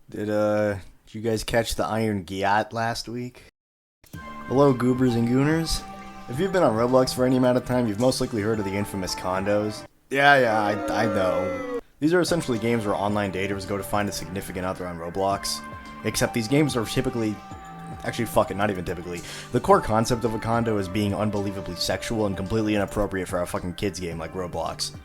Did you guys catch the Iron Giat last week? Hello, goobers and gooners. If you've been on Roblox for any amount of time, you've most likely heard of the infamous condos. Yeah, I know. These are essentially games where online daters go to find a significant other on Roblox. Except these games are typically... Actually, fuck it, not even typically. The core concept of a condo is being unbelievably sexual and completely inappropriate for a fucking kids game like Roblox.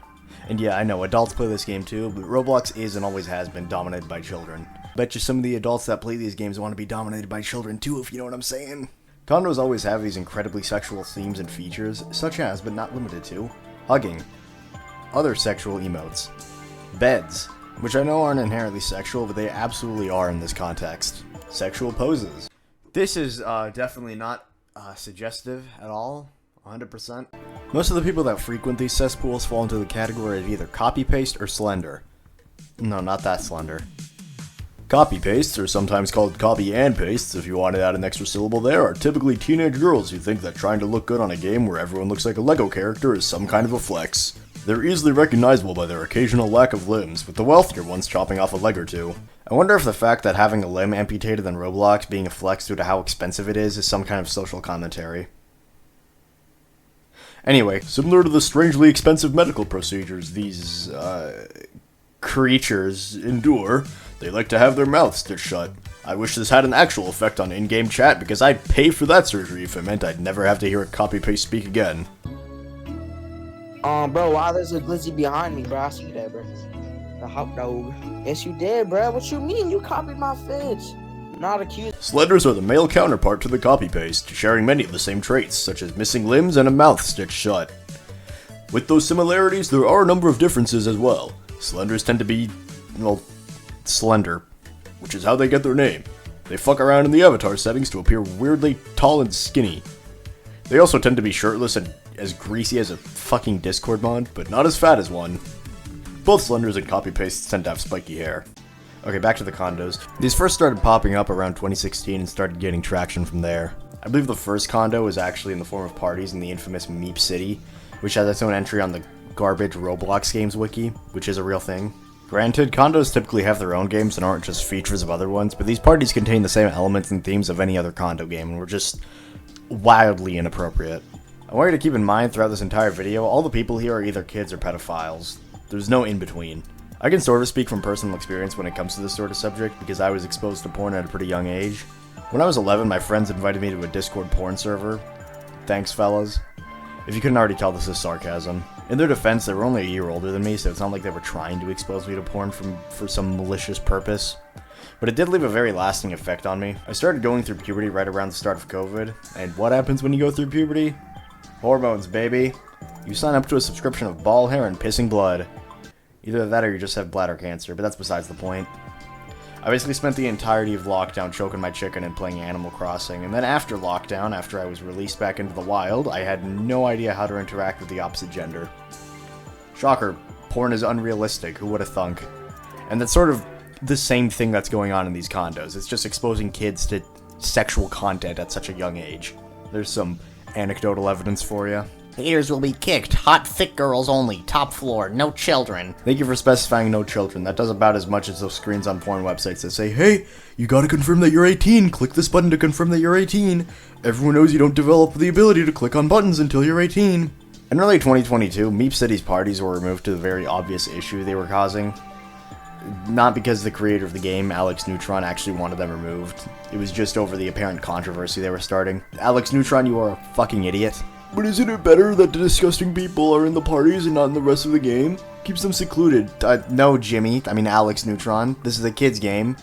And yeah, I know, adults play this game too, but Roblox is and always has been dominated by children. Bet you some of the adults that play these games want to be dominated by children too, if you know what I'm saying. Condos always have these incredibly sexual themes and features, such as, but not limited to, hugging, other sexual emotes, beds, which I know aren't inherently sexual, but they absolutely are in this context, sexual poses. This is definitely not suggestive at all, 100%. Most of the people that frequent these cesspools fall into the category of either copy-paste or slender. No, not that slender. Copy-pastes, or sometimes called copy and pastes if you want to add an extra syllable there, are typically teenage girls who think that trying to look good on a game where everyone looks like a Lego character is some kind of a flex. They're easily recognizable by their occasional lack of limbs, with the wealthier ones chopping off a leg or two. I wonder if the fact that having a limb amputated in Roblox being a flex due to how expensive it is some kind of social commentary. Anyway, similar to the strangely expensive medical procedures these, creatures endure, they like to have their mouths stitched shut. I wish this had an actual effect on in-game chat because I'd pay for that surgery if it meant I'd never have to hear a copy-paste speak again. Bro, wow, there's a glizzy behind me, bro. I see that, bro. The hot dog. Yes, you did, bro. What you mean? You copied my fits. Not accused. Slenders are the male counterpart to the copy-paste, sharing many of the same traits, such as missing limbs and a mouth stitched shut. With those similarities, there are a number of differences as well. Slenders tend to be, well, slender, which is how they get their name. They fuck around in the avatar settings to appear weirdly tall and skinny. They also tend to be shirtless and as greasy as a fucking Discord mod, but not as fat as one. Both slenders and copy-pastes tend to have spiky hair. Okay, back to the condos. These first started popping up around 2016 and started getting traction from there. I believe the first condo was actually in the form of parties in the infamous Meep City, which has its own entry on the garbage Roblox games wiki, which is a real thing. Granted, condos typically have their own games and aren't just features of other ones, but these parties contain the same elements and themes of any other condo game and were just wildly inappropriate. I want you to keep in mind throughout this entire video, all the people here are either kids or pedophiles. There's no in-between. I can sort of speak from personal experience when it comes to this sort of subject because I was exposed to porn at a pretty young age. When I was 11, my friends invited me to a Discord porn server. Thanks, fellas. If you couldn't already tell, this is sarcasm. In their defense, they were only a year older than me, so it's not like they were trying to expose me to porn for some malicious purpose. But it did leave a very lasting effect on me. I started going through puberty right around the start of COVID, and what happens when you go through puberty? Hormones, baby. You sign up to a subscription of ball hair and pissing blood. Either that or you just have bladder cancer, but that's besides the point. I basically spent the entirety of lockdown choking my chicken and playing Animal Crossing, and then after lockdown, after I was released back into the wild, I had no idea how to interact with the opposite gender. Shocker, porn is unrealistic, who would have thunk? And that's sort of the same thing that's going on in these condos. It's just exposing kids to sexual content at such a young age. There's some anecdotal evidence for you. Ears will be kicked. Hot, thick girls only. Top floor. No children. Thank you for specifying no children. That does about as much as those screens on porn websites that say, hey, you gotta confirm that you're 18. Click this button to confirm that you're 18. Everyone knows you don't develop the ability to click on buttons until you're 18. In early 2022, Meep City's parties were removed to the very obvious issue they were causing. Not because the creator of the game, Alex Neutron, actually wanted them removed. It was just over the apparent controversy they were starting. Alex Neutron, you are a fucking idiot. But isn't it better that the disgusting people are in the parties and not in the rest of the game? Keeps them secluded. No, Jimmy. I mean, Alex Neutron. This is a kid's game.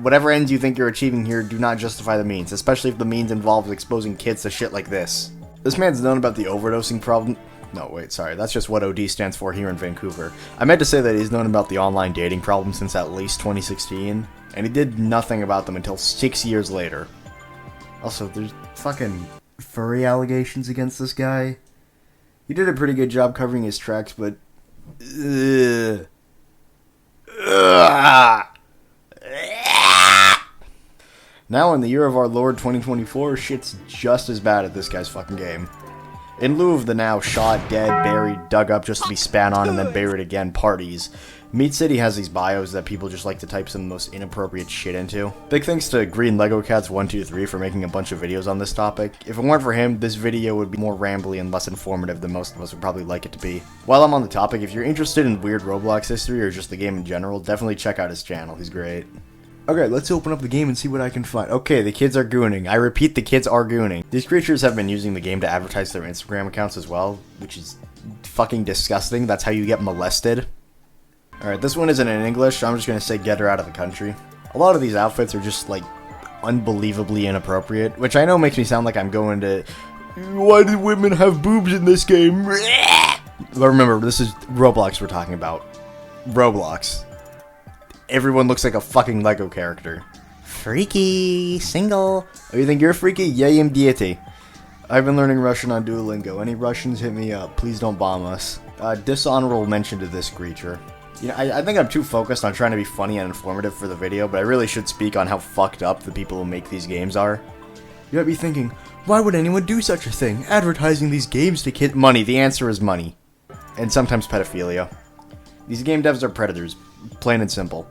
Whatever ends you think you're achieving here do not justify the means, especially if the means involves exposing kids to shit like this. This man's known about the overdosing problem. No, wait, sorry. That's just what OD stands for here in Vancouver. I meant to say that he's known about the online dating problem since at least 2016, and he did nothing about them until 6 years later. Also, there's fucking furry allegations against this guy. He did a pretty good job covering his tracks, but... Now in the year of our Lord 2024, shit's just as bad at this guy's fucking game. In lieu of the now shot, dead, buried, dug up just to be spat on and then buried again parties, Meat City has these bios that people just like to type some of the most inappropriate shit into. Big thanks to Green Lego Cats 123 for making a bunch of videos on this topic. If it weren't for him, this video would be more rambly and less informative than most of us would probably like it to be. While I'm on the topic, if you're interested in weird Roblox history or just the game in general, definitely check out his channel, he's great. Okay, let's open up the game and see what I can find. Okay, the kids are gooning. I repeat, the kids are gooning. These creatures have been using the game to advertise their Instagram accounts as well, which is fucking disgusting. That's how you get molested. Alright, this one isn't in English, so I'm just gonna say get her out of the country. A lot of these outfits are just, like, unbelievably inappropriate, which I know makes me sound like I'm going to, why do women have boobs in this game? But remember, this is Roblox we're talking about. Roblox. Everyone looks like a fucking Lego character. Freaky, single. Oh, you think you're freaky? Yeah, I'm deity. I've been learning Russian on Duolingo. Any Russians, hit me up. Please don't bomb us. Dishonorable mention to this creature. You know, I think I'm too focused on trying to be funny and informative for the video, but I really should speak on how fucked up the people who make these games are. You might be thinking, why would anyone do such a thing? Advertising these games to kids? Money. The answer is money. And sometimes pedophilia. These game devs are predators. Plain and simple.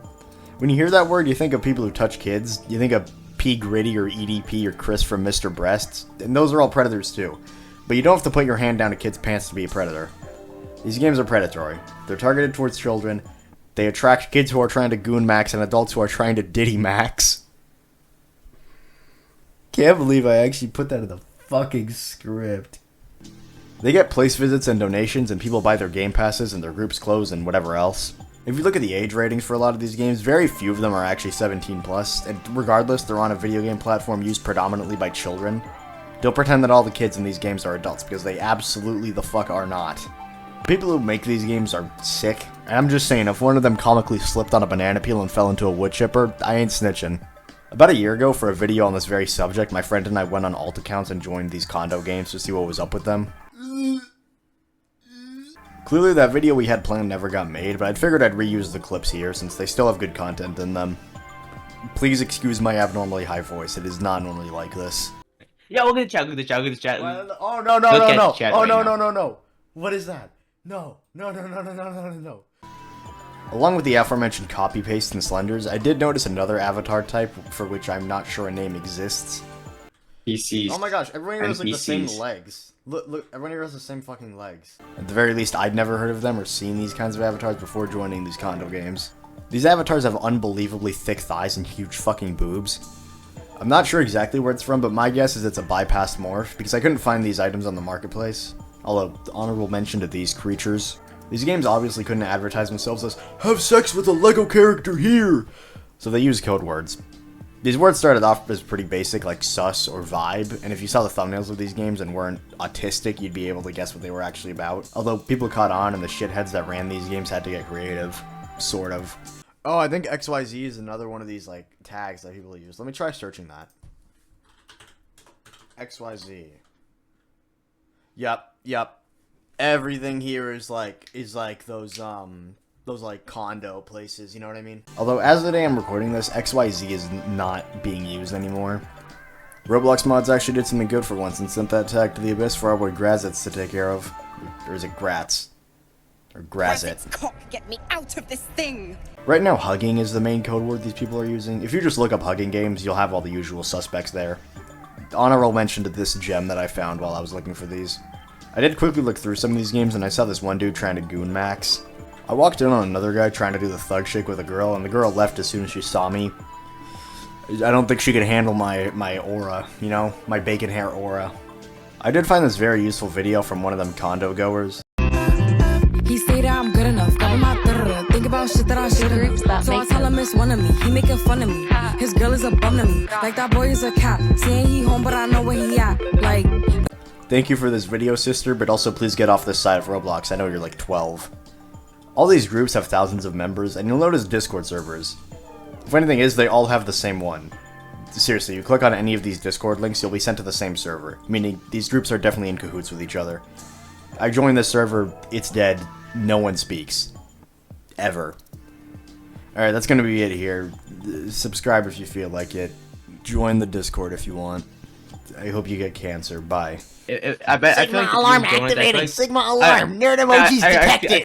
When you hear that word, you think of people who touch kids. You think of P. Gritty or EDP or Chris from Mr. Breasts. And those are all predators too. But you don't have to put your hand down a kid's pants to be a predator. These games are predatory. They're targeted towards children. They attract kids who are trying to goon max and adults who are trying to diddy max. Can't believe I actually put that in the fucking script. They get place visits and donations, and people buy their game passes and their group's clothes and whatever else. If you look at the age ratings for a lot of these games, very few of them are actually 17+, and regardless, they're on a video game platform used predominantly by children. Don't pretend that all the kids in these games are adults, because they absolutely the fuck are not. People who make these games are sick, and I'm just saying, if one of them comically slipped on a banana peel and fell into a wood chipper, I ain't snitching. About a year ago, for a video on this very subject, my friend and I went on alt accounts and joined these condo games to see what was up with them. Clearly that video we had planned never got made, but I'd figured I'd reuse the clips here since they still have good content in them. Please excuse my abnormally high voice, it is not normally like this. Yeah, we'll get the chat. Oh, no. Oh, no. What is that? No. Along with the aforementioned copy-paste and slenders, I did notice another avatar type for which I'm not sure a name exists. PCs. Oh my gosh, everyone here has like the same legs. Look, everyone here has the same fucking legs. At the very least, I'd never heard of them or seen these kinds of avatars before joining these condo games. These avatars have unbelievably thick thighs and huge fucking boobs. I'm not sure exactly where it's from, but my guess is it's a bypassed morph, because I couldn't find these items on the marketplace. Although, honorable mention to these creatures. These games obviously couldn't advertise themselves as, have sex with a Lego character here! So they use code words. These words started off as pretty basic, like sus or vibe, and if you saw the thumbnails of these games and weren't autistic, you'd be able to guess what they were actually about. Although people caught on and the shitheads that ran these games had to get creative. Sort of. Oh, I think XYZ is another one of these, like, tags that people use. Let me try searching that. XYZ. Yep. Everything here is like those like condo places, you know what I mean? Although as of the day I'm recording this, XYZ is not being used anymore. Roblox mods actually did something good for once and sent that tag to the abyss for our boy Grazitz to take care of. Or is it Gratz? Or Grazit. Cock, get me out of this thing! Right now hugging is the main code word these people are using. If you just look up hugging games, you'll have all the usual suspects there. Honorable mention to this gem that I found while I was looking for these. I did quickly look through some of these games and I saw this one dude trying to goon max. I walked in on another guy trying to do the thug shake with a girl, and the girl left as soon as she saw me. I don't think she could handle my aura, you know? My bacon hair aura. I did find this very useful video from one of them condo goers. He say that I'm good enough, got my think about shit that I shouldn't. So I tell him it's one of me, he making fun of me. His girl is a bum to me, like that boy is a cat. Saying he home, but I know where he at, like... Thank you for this video, sister, but also please get off this side of Roblox. I know you're like 12. All these groups have thousands of members, and you'll notice Discord servers. The funny thing is, they all have the same one. Seriously, you click on any of these Discord links, you'll be sent to the same server, meaning these groups are definitely in cahoots with each other. I joined this server, it's dead, no one speaks. Ever. Alright, that's gonna be it here. Subscribe if you feel like it. Join the Discord if you want. I hope you get cancer. Bye. I feel like Sigma alarm activated! Sigma alarm! Nerd emojis detected!